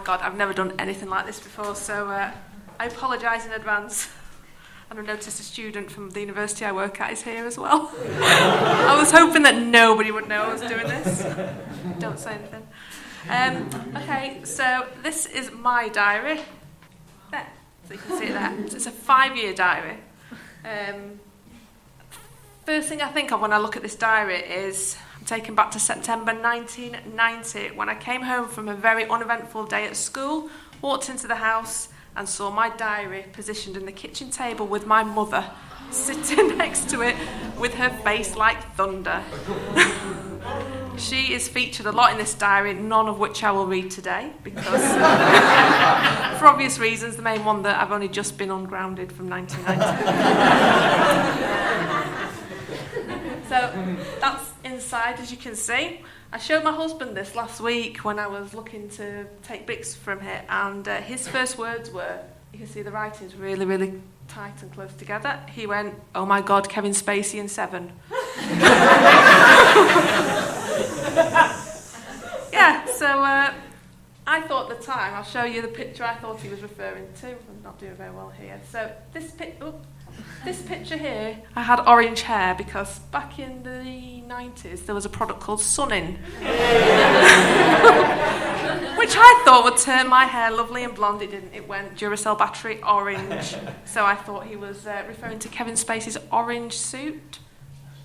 God, I've never done anything like this before, so I apologise in advance. And I've noticed a student from the university I work at is here as well. I was hoping that nobody would know I was doing this. Don't say anything. Okay, so this is my diary. There, so you can see it there. So it's a 5-year diary. First thing I think of when I look at this diary is I'm taken back to September 1990 when I came home from a very uneventful day at school, walked into the house and saw my diary positioned in the kitchen table with my mother sitting next to it with her face like thunder. She is featured a lot in this diary, none of which I will read today because, for obvious reasons, the main one that I've only just been ungrounded from 1990. So that's inside, as you can see. I showed my husband this last week when I was looking to take bits from it, and his first words were, you can see the writing's really, really tight and close together. He went, "Oh my God, Kevin Spacey in Seven." Yeah, so I thought at the time, I'll show you the picture I thought he was referring to. I'm not doing very well here. So this picture here, I had orange hair because back in the 90s there was a product called Sun-In, which I thought would turn my hair lovely and blonde. It didn't. It went Duracell battery orange. So I thought he was referring to Kevin Spacey's orange suit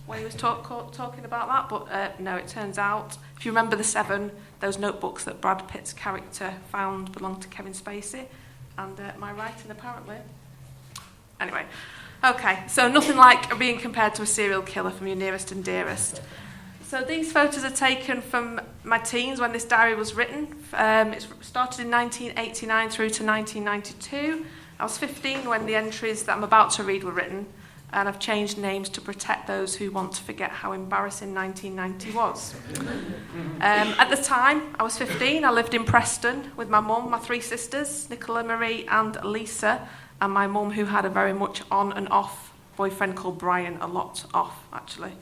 when he was talking about that. But no, it turns out, if you remember the Seven, those notebooks that Brad Pitt's character found belonged to Kevin Spacey, and my writing apparently. Anyway, okay, so nothing like being compared to a serial killer from your nearest and dearest. So these photos are taken from my teens when this diary was written. It started in 1989 through to 1992. I was 15 when the entries that I'm about to read were written, and I've changed names to protect those who want to forget how embarrassing 1990 was. At the time, I was 15. I lived in Preston with my mum, my 3 sisters, Nicola, Marie and Lisa, and my mum, who had a very much on and off boyfriend called Brian, a lot off, actually.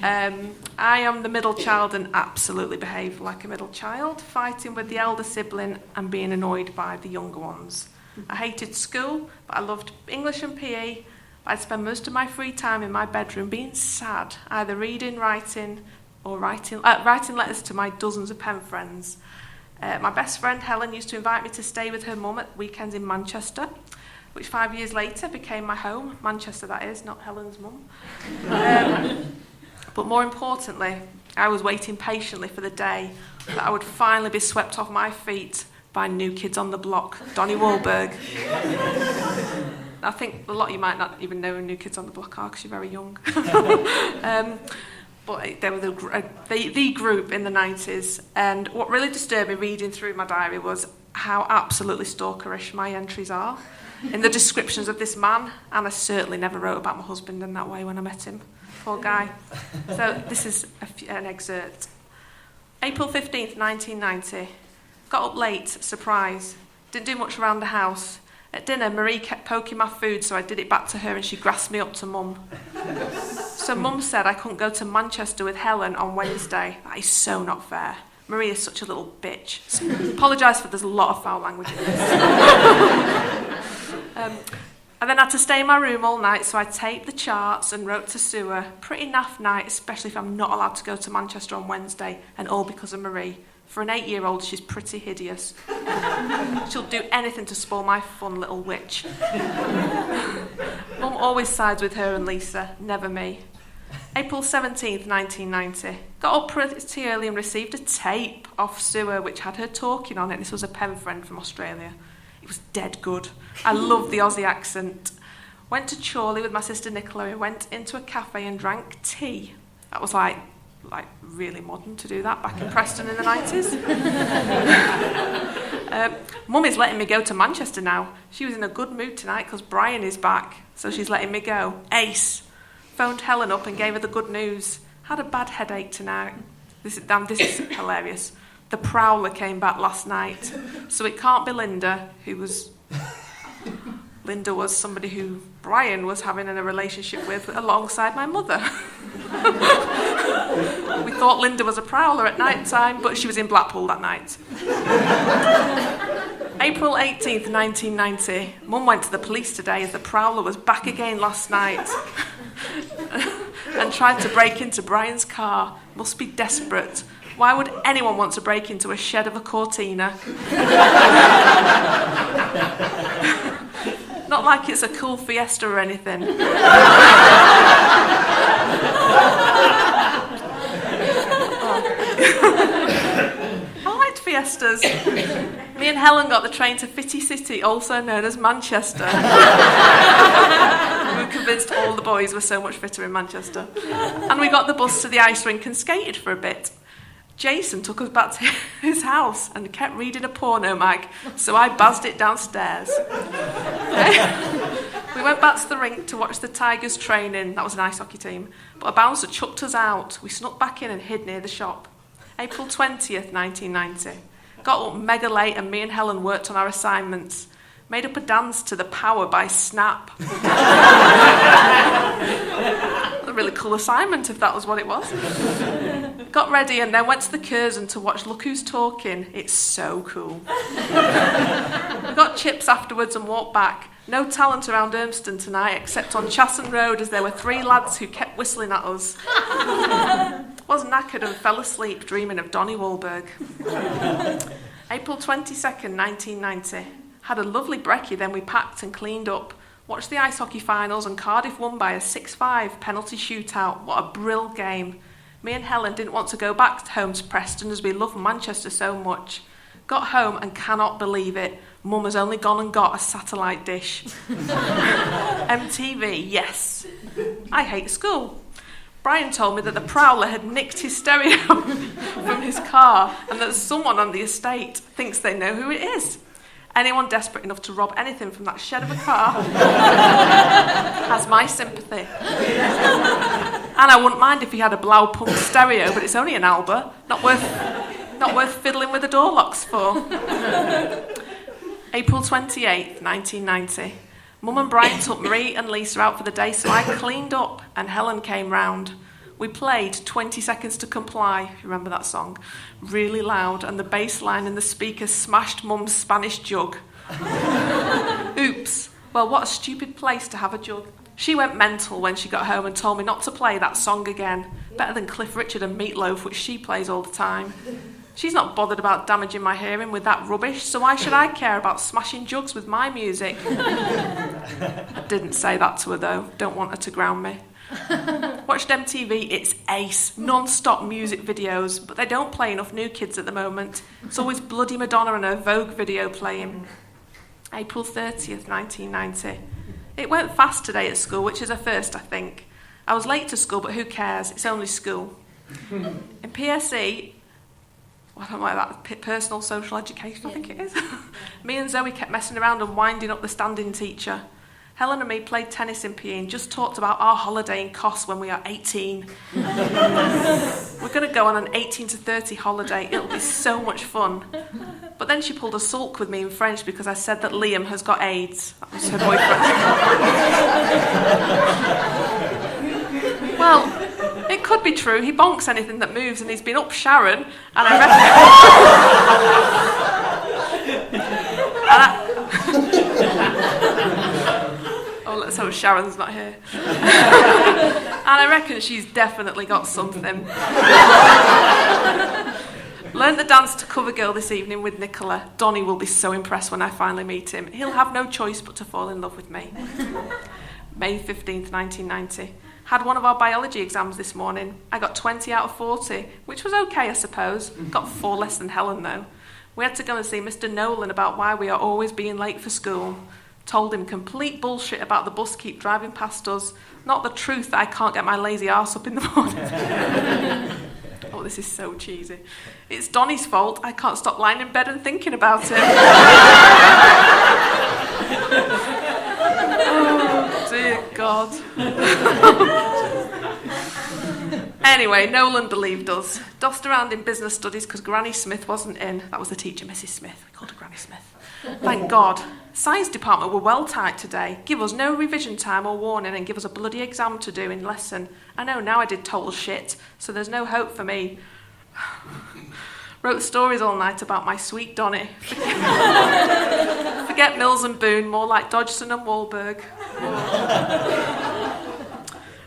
I am the middle child and absolutely behave like a middle child, fighting with the elder sibling and being annoyed by the younger ones. I hated school, but I loved English and PE. I'd spend most of my free time in my bedroom being sad, either reading, writing, or writing letters to my dozens of pen friends. My best friend Helen used to invite me to stay with her mum at weekends in Manchester, which 5 years later became my home. Manchester, that is, not Helen's mum. But more importantly, I was waiting patiently for the day that I would finally be swept off my feet by New Kids on the Block, Donnie Wahlberg. I think a lot of you might not even know who New Kids on the Block are because you're very young. But they were the group in the 90s. And what really disturbed me reading through my diary was how absolutely stalkerish my entries are in the descriptions of this man. And I certainly never wrote about my husband in that way when I met him. Poor guy. So this is an excerpt. April 15th, 1990. Got up late, surprise. Didn't do much around the house. At dinner, Marie kept poking my food, so I did it back to her and she grasped me up to Mum. So Mum said I couldn't go to Manchester with Helen on Wednesday. That is so not fair. Marie is such a little bitch. Apologise for there's a lot of foul language in this. I then had to stay in my room all night, so I taped the charts and wrote to Sue. Pretty naff night, especially if I'm not allowed to go to Manchester on Wednesday, and all because of Marie. For an 8-year-old, she's pretty hideous. She'll do anything to spoil my fun little witch. Mum always sides with her and Lisa, never me. April 17th, 1990. Got up pretty early and received a tape off Sue, which had her talking on it. This was a pen friend from Australia. It was dead good. I loved the Aussie accent. Went to Chorley with my sister Nicola. We went into a cafe and drank tea. That was like really modern to do that back in Preston in the 90s. Mum is letting me go to Manchester now. She was in a good mood tonight because Brian is back, so she's letting me go. Ace. Phoned Helen up and gave her the good news. Had a bad headache tonight. This is hilarious. The Prowler came back last night, so it can't be Linda, Linda was somebody who Brian was having a relationship with alongside my mother. We thought Linda was a prowler at night time, but she was in Blackpool that night. April 18th, 1990. Mum went to the police today as the prowler was back again last night and tried to break into Brian's car. Must be desperate. Why would anyone want to break into a shed of a Cortina? Not like it's a cool Fiesta or anything. I liked Fiestas. Me and Helen got the train to Fitty City, also known as Manchester. We were convinced all the boys were so much fitter in Manchester. And we got the bus to the ice rink and skated for a bit. Jason took us back to his house and kept reading a porno mag, so I buzzed it downstairs. We went back to the rink to watch the Tigers training. That was an ice hockey team. But a bouncer chucked us out. We snuck back in and hid near the shop. April 20th, 1990. Got up mega late and me and Helen worked on our assignments. Made up a dance to The Power by Snap. A really cool assignment if that was what it was. Got ready and then went to the Curzon to watch Look Who's Talking. It's so cool. We got chips afterwards and walked back. No talent around Urmston tonight except on Chatham Road as there were 3 lads who kept whistling at us. Was knackered and fell asleep dreaming of Donnie Wahlberg. April 22nd, 1990. Had a lovely brekkie, then we packed and cleaned up. Watched the ice hockey finals and Cardiff won by a 6-5 penalty shootout. What a brill game. Me and Helen didn't want to go back home to Preston as we love Manchester so much. Got home and cannot believe it. Mum has only gone and got a satellite dish. MTV, yes. I hate school. Brian told me that the prowler had nicked his stereo from his car and that someone on the estate thinks they know who it is. Anyone desperate enough to rob anything from that shed of a car has my sympathy. And I wouldn't mind if he had a Blaupunk stereo, but it's only an Alba. Not worth fiddling with the door locks for. April 28th, 1990. Mum and Brian took Marie and Lisa out for the day, so I cleaned up and Helen came round. We played 20 Seconds to Comply, if you remember that song, really loud, and the bass line in the speaker smashed Mum's Spanish jug. Oops. Well, what a stupid place to have a jug. She went mental when she got home and told me not to play that song again. Better than Cliff Richard and Meatloaf, which she plays all the time. She's not bothered about damaging my hearing with that rubbish, so why should I care about smashing jugs with my music? I didn't say that to her, though. Don't want her to ground me. Watched MTV, it's ace, non-stop music videos, but they don't play enough new kids at the moment. It's always bloody Madonna and her Vogue video playing. April 30th, 1990. It went fast today at school, which is a first, I think. I was late to school, but who cares? It's only school. In PSE, I don't like that, personal social education, I think it is. Me and Zoe kept messing around and winding up the standing teacher. Helen and me played tennis in PE and just talked about our holiday and costs when we are 18. We're going to go on an 18 to 30 holiday. It'll be so much fun. But then she pulled a sulk with me in French because I said that Liam has got AIDS. That was her boyfriend. Well, it could be true. He bonks anything that moves and he's been up Sharon and I reckon... Oh, let's hope Sharon's not here. And I reckon she's definitely got something. Learned the dance to Cover Girl this evening with Nicola. Donnie will be so impressed when I finally meet him. He'll have no choice but to fall in love with me. May 15th, 1990. Had one of our biology exams this morning. I got 20 out of 40, which was okay, I suppose. Got 4 less than Helen, though. We had to go and see Mr. Nolan about why we are always being late for school. Told him complete bullshit about the bus keep driving past us. Not the truth that I can't get my lazy arse up in the morning. Oh, this is so cheesy. It's Donnie's fault. I can't stop lying in bed and thinking about it. Oh, dear God. Anyway, Nolan believed us. Dossed around in business studies because Granny Smith wasn't in. That was the teacher, Mrs. Smith. We called her Granny Smith. Thank God. Science department were well tight today. Give us no revision time or warning and give us a bloody exam to do in lesson. I know now I did total shit, so there's no hope for me. Wrote stories all night about my sweet Donny. Forget Mills and Boone, more like Dodgson and Wahlberg.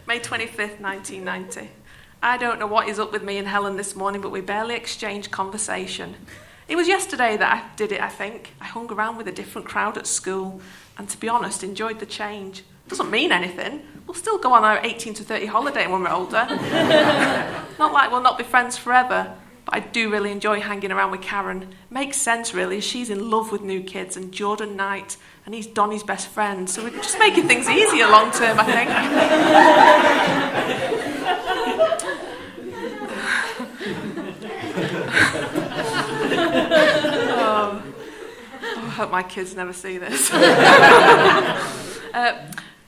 May 25th, 1990. I don't know what is up with me and Helen this morning, but we barely exchanged conversation. It was yesterday that I did it, I think. I hung around with a different crowd at school and, to be honest, enjoyed the change. Doesn't mean anything. We'll still go on our 18 to 30 holiday when we're older. Not like we'll not be friends forever, but I do really enjoy hanging around with Karen. Makes sense, really, as she's in love with new kids and Jordan Knight, and he's Donnie's best friend, so we're just making things easier long term, I think. I hope my kids never see this.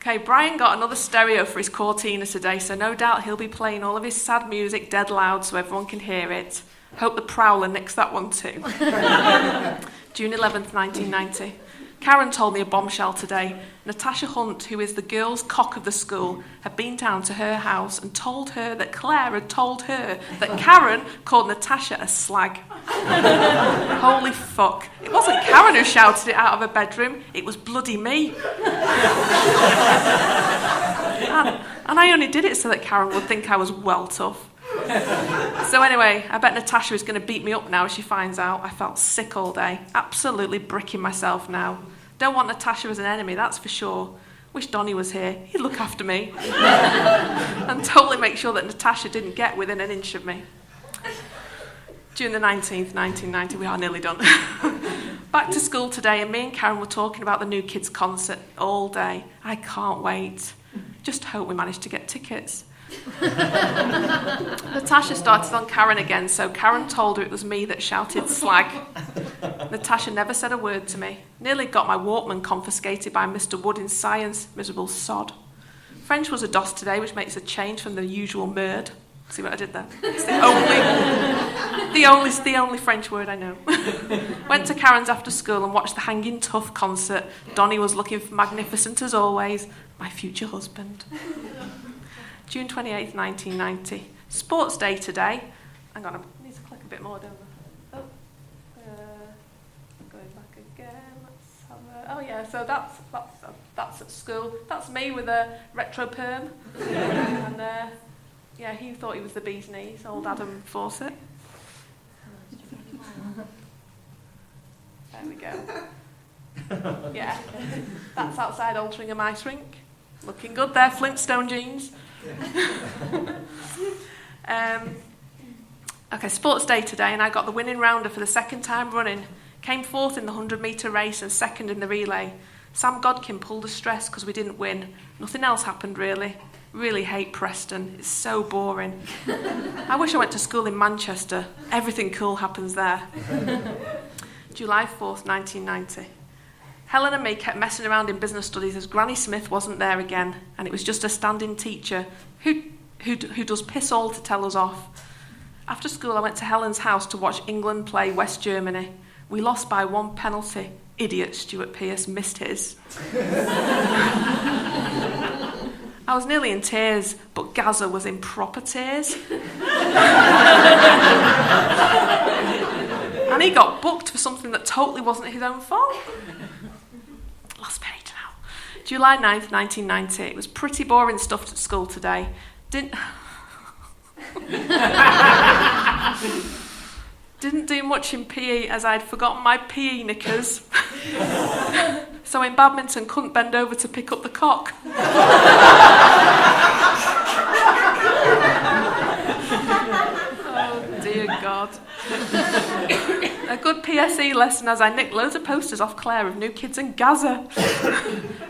Okay, Brian got another stereo for his Cortina today, so no doubt he'll be playing all of his sad music dead loud so everyone can hear it. Hope the Prowler nicks that one too. June 11th, 1990. Karen told me a bombshell today. Natasha Hunt, who is the girls' cock of the school, had been down to her house and told her that Claire had told her that Karen called Natasha a slag. Holy fuck. It wasn't Karen who shouted it out of her bedroom, it was bloody me. And I only did it so that Karen would think I was well tough. So anyway, I bet Natasha is going to beat me up now if she finds out. I felt sick all day, absolutely bricking myself now. Don't want Natasha as an enemy, that's for sure. Wish Donnie was here, he'd look after me. And totally make sure that Natasha didn't get within an inch of me. June the 19th, 1990, we are nearly done. Back to school today, and me and Karen were talking about the New Kids concert all day. I can't wait. Just hope we manage to get tickets. Natasha started on Karen again, so Karen told her it was me that shouted slag. Natasha never said a word to me. Nearly got my Walkman confiscated by Mr. Wood in science, miserable sod. French was a DOS today, which makes a change from the usual murd. See what I did there? It's the only French word I know. Went to Karen's after school and watched the Hanging Tough concert. Donnie was looking magnificent as always. My future husband. June 28th, 1990. Sports day today. Hang on, I need to click a bit more, don't I? Going back again. Let's have a... Oh yeah, so that's at school. That's me with a retro perm. And yeah, he thought he was the bee's knees, old Adam Fawcett. There we go. Yeah, that's outside Altrincham Ice Rink. Looking good there, Flintstone jeans. Okay, sports day today, and I got the winning rounder for the second time running. Came fourth in the 100-metre race and second in the relay. Sam Godkin pulled a stress because we didn't win. Nothing else happened, really. Really hate Preston. It's so boring. I wish I went to school in Manchester. Everything cool happens there. July 4th, 1990. Helen and me kept messing around in business studies as Granny Smith wasn't there again, and it was just a standing teacher who does piss all to tell us off. After school, I went to Helen's house to watch England play West Germany. We lost by 1 penalty. Idiot Stuart Pearce missed his. I was nearly in tears, but Gaza was in proper tears. And he got booked for something that totally wasn't his own fault. Last page now. July 9th, 1990. It was pretty boring stuff at school today. Didn't do much in PE as I'd forgotten my PE knickers. So in badminton, couldn't bend over to pick up the cock. Oh dear God. A good PSE lesson as I nicked loads of posters off Claire of New Kids in Gaza.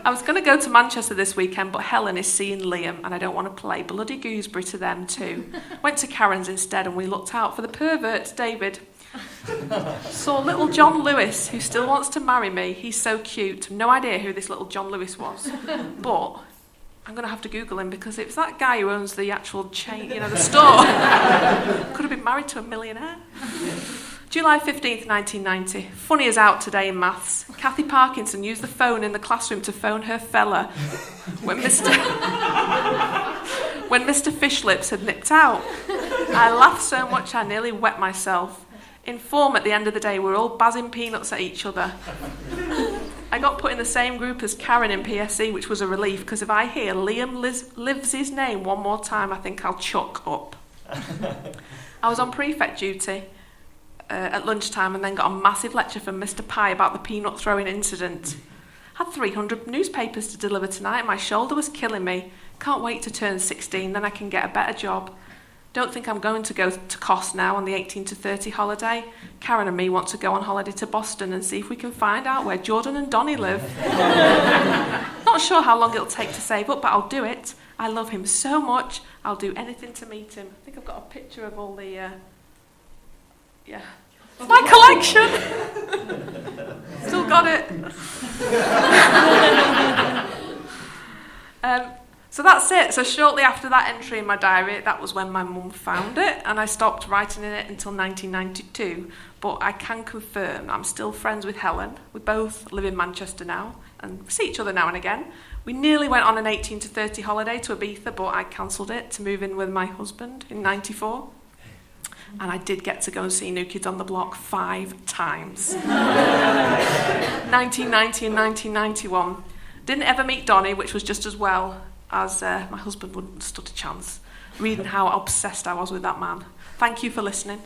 I was going to go to Manchester this weekend, but Helen is seeing Liam and I don't want to play bloody gooseberry to them too. Went to Karen's instead and we looked out for the pervert, David. Saw little John Lewis, who still wants to marry me. He's so cute. No idea who this little John Lewis was. But I'm going to have to Google him, because it's that guy who owns the actual chain, the store. Could have been married to a millionaire. July 15th, 1990. Funny as out today in maths. Kathy Parkinson used the phone in the classroom to phone her fella when Mr. Fishlips had nipped out. I laughed so much I nearly wet myself. In form, at the end of the day, we're all bazzing peanuts at each other. I got put in the same group as Karen in PSE, which was a relief, because if I hear Liam Lives' name one more time, I think I'll chuck up. I was on prefect duty at lunchtime and then got a massive lecture from Mr. Pye about the peanut throwing incident. Had 300 newspapers to deliver tonight and my shoulder was killing me. Can't wait to turn 16, then I can get a better job. Don't think I'm going to go to Kos now on the 18 to 30 holiday. Karen and me want to go on holiday to Boston and see if we can find out where Jordan and Donnie live. Not sure how long it'll take to save up, but I'll do it. I love him so much, I'll do anything to meet him. I think I've got a picture of all the... It's my collection! Still got it. So that's it. So shortly after that entry in my diary, that was when my mum found it, and I stopped writing in it until 1992. But I can confirm I'm still friends with Helen. We both live in Manchester now, and see each other now and again. We nearly went on an 18 to 30 holiday to Ibiza, but I cancelled it to move in with my husband in 94. And I did get to go and see New Kids on the Block 5 times. 1990 and 1991. Didn't ever meet Donnie, which was just as well, as my husband wouldn't have stood a chance, reading how obsessed I was with that man. Thank you for listening.